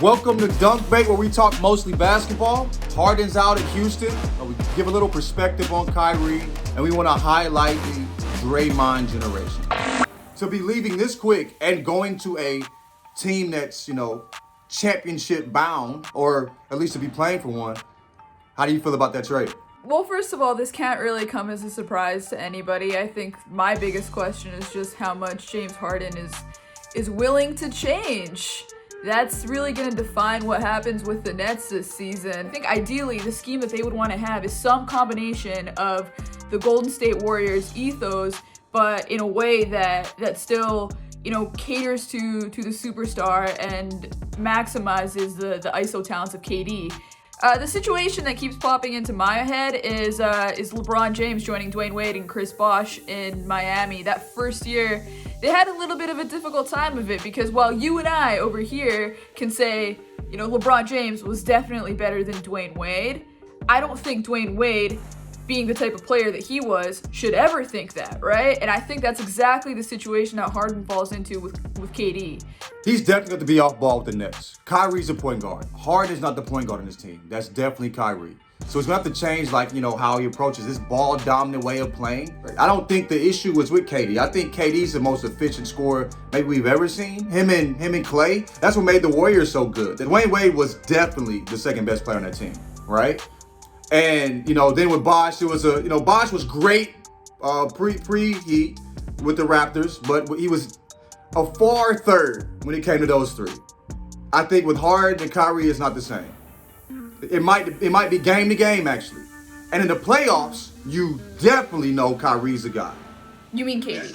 Welcome to Dunk Bait, where we talk mostly basketball. Harden's out at Houston. We give a little perspective on Kyrie, and we want to highlight the Draymond generation. To be leaving this quick and going to a team that's, championship bound, or at least to be playing for one, how do you feel about that trade? Well, first of all, this can't really come as a surprise to anybody. I think my biggest question is just how much James Harden is willing to change. That's really going to define what happens with the Nets this season. I think ideally the scheme that they would want to have is some combination of the Golden State Warriors ethos, but in a way that still, caters to the superstar and maximizes the ISO talents of KD. The situation that keeps popping into my head is LeBron James joining Dwayne Wade and Chris Bosh in Miami. That first year, they had a little bit of a difficult time of it because while you and I over here can say, LeBron James was definitely better than Dwayne Wade, I don't think Dwayne Wade, being the type of player that he was, should ever think that, right? And I think that's exactly the situation that Harden falls into with KD. He's definitely going to be off ball with the Nets. Kyrie's the point guard. Harden is not the point guard in this team. That's definitely Kyrie. So he's going to have to change, how he approaches this ball-dominant way of playing. I don't think the issue is with KD. I think KD's the most efficient scorer maybe we've ever seen. Him and Clay, that's what made the Warriors so good. Dwayne Wade was definitely the second best player on that team, right? And, then with Bosh, it was Bosh was great pre-Heat with the Raptors, but he was a far third when it came to those three. I think with Harden and Kyrie, it's not the same. It might be game to game, actually. And in the playoffs, you definitely know Kyrie's the guy. You mean KD?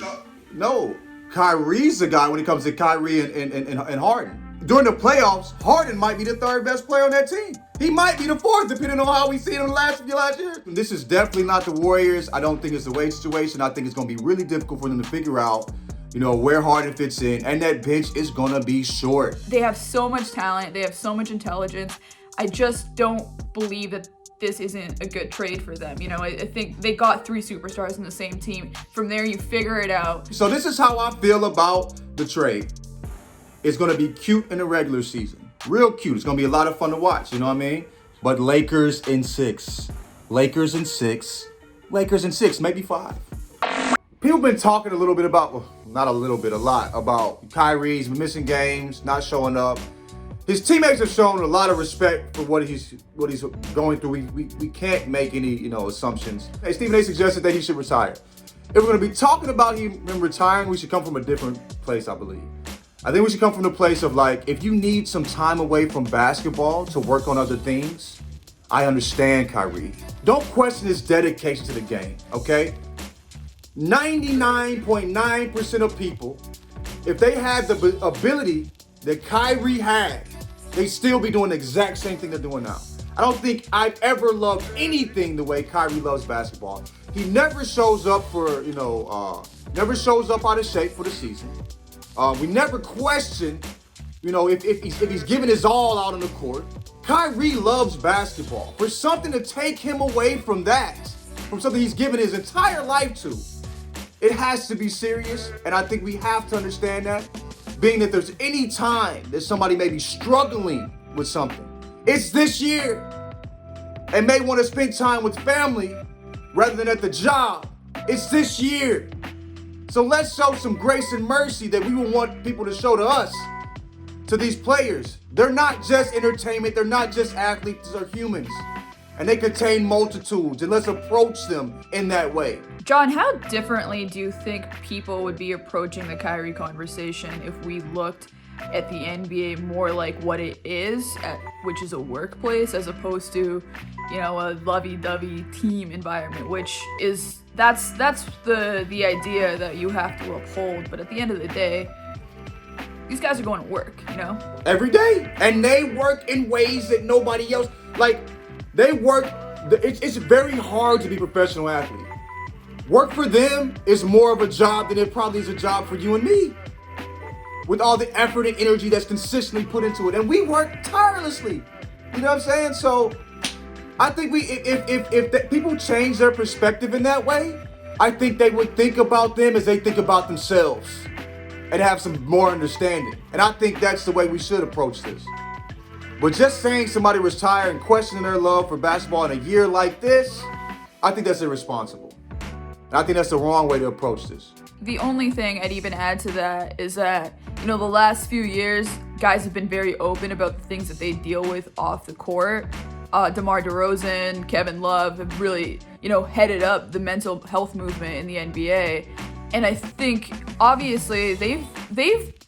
No, Kyrie's the guy when it comes to Kyrie and Harden. During the playoffs, Harden might be the third best player on that team. He might be the fourth, depending on how we see him last year. This is definitely not the Warriors. I don't think it's a Wade situation. I think it's going to be really difficult for them to figure out, where Harden fits in. And that bench is going to be short. They have so much talent. They have so much intelligence. I just don't believe that this isn't a good trade for them. I think they got three superstars in the same team. From there, you figure it out. So this is how I feel about the trade. It's going to be cute in the regular season. Real cute. It's going to be a lot of fun to watch. You know what I mean? But Lakers in 6. Lakers in 6. Lakers in 6, maybe 5. People been talking a lot about Kyrie's missing games, not showing up. His teammates have shown a lot of respect for what he's going through. We can't make any, assumptions. Hey, Stephen A. suggested that he should retire. If we're going to be talking about him retiring, we should come from a different place, I believe. I think we should come from the place of if you need some time away from basketball to work on other things, I understand Kyrie. Don't question his dedication to the game, okay? 99.9% of people, if they had the ability that Kyrie had, they still be doing the exact same thing they're doing now. I don't think I've ever loved anything the way Kyrie loves basketball. He never shows up never shows up out of shape for the season. We never question, if he's giving his all out on the court. Kyrie loves basketball. For something to take him away from that, from something he's given his entire life to, it has to be serious, and I think we have to understand that. Being that there's any time that somebody may be struggling with something, it's this year, and may want to spend time with family rather than at the job. It's this year. So let's show some grace and mercy that we will want people to show to us, to these players. They're not just entertainment. They're not just athletes. They're humans. And they contain multitudes. And let's approach them in that way. John, how differently do you think people would be approaching the Kyrie conversation if we looked at the NBA more like what it is, which is a workplace, as opposed to, a lovey-dovey team environment, that's the idea that you have to uphold. But at the end of the day, these guys are going to work, Every day. And they work in ways that nobody else, they work, it's very hard to be a professional athlete. Work for them is more of a job than it probably is a job for you and me. With all the effort and energy that's consistently put into it. And we work tirelessly. You know what I'm saying? So I think if people change their perspective in that way, I think they would think about them as they think about themselves and have some more understanding. And I think that's the way we should approach this. But just saying somebody was tired and questioning their love for basketball in a year like this, I think that's irresponsible. And I think that's the wrong way to approach this. The only thing I'd even add to that is that, the last few years, guys have been very open about the things that they deal with off the court. DeMar DeRozan, Kevin Love have really, headed up the mental health movement in the NBA. And I think, obviously, they've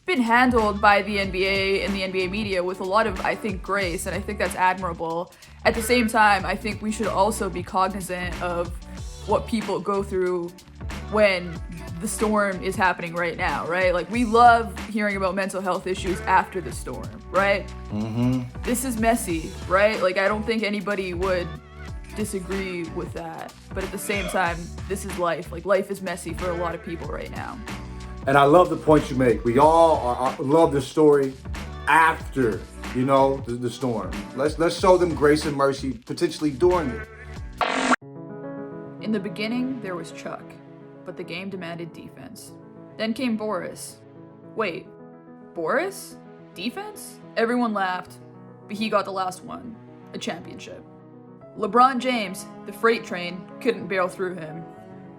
been handled by the NBA and the NBA media with a lot of, I think, grace, and I think that's admirable. At the same time, I think we should also be cognizant of what people go through when the storm is happening right now, right? Like, we love hearing about mental health issues after the storm, right? Mm-hmm. This is messy, right? Like, I don't think anybody would disagree with that. But at the same time, this is life. Like, life is messy for a lot of people right now. And I love the point you make. We all love the story after, the storm. Let's show them grace and mercy, potentially during it. In the beginning, there was Chuck, but the game demanded defense. Then came Boris. Wait, Boris? Defense? Everyone laughed, but he got the last one, a championship. LeBron James, the freight train, couldn't barrel through him.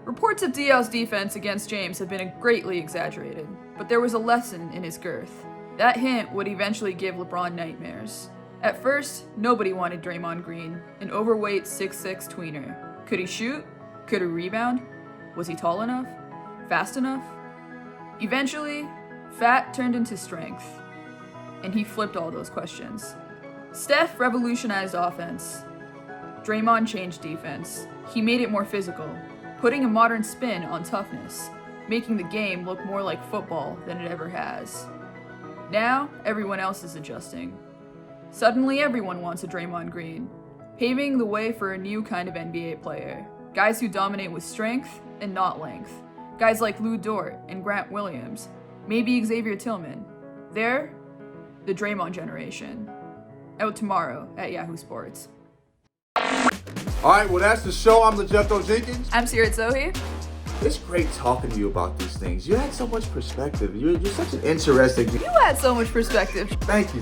Reports of DL's defense against James have been greatly exaggerated, but there was a lesson in his girth. That hint would eventually give LeBron nightmares. At first, nobody wanted Draymond Green, an overweight 6'6" tweener. Could he shoot? Could he rebound? Was he tall enough? Fast enough? Eventually, fat turned into strength, and he flipped all those questions. Steph revolutionized offense. Draymond changed defense. He made it more physical, putting a modern spin on toughness, making the game look more like football than it ever has. Now, everyone else is adjusting. Suddenly, everyone wants a Draymond Green, paving the way for a new kind of NBA player. Guys who dominate with strength and not length. Guys like Lou Dort and Grant Williams, maybe Xavier Tillman. They're the Draymond generation. Out tomorrow at Yahoo Sports. All right, well, that's the show. I'm Lejethro Jenkins. I'm Sirat Sohi. It's great talking to you about these things. You had so much perspective. You're such an interesting... You had so much perspective. Thank you.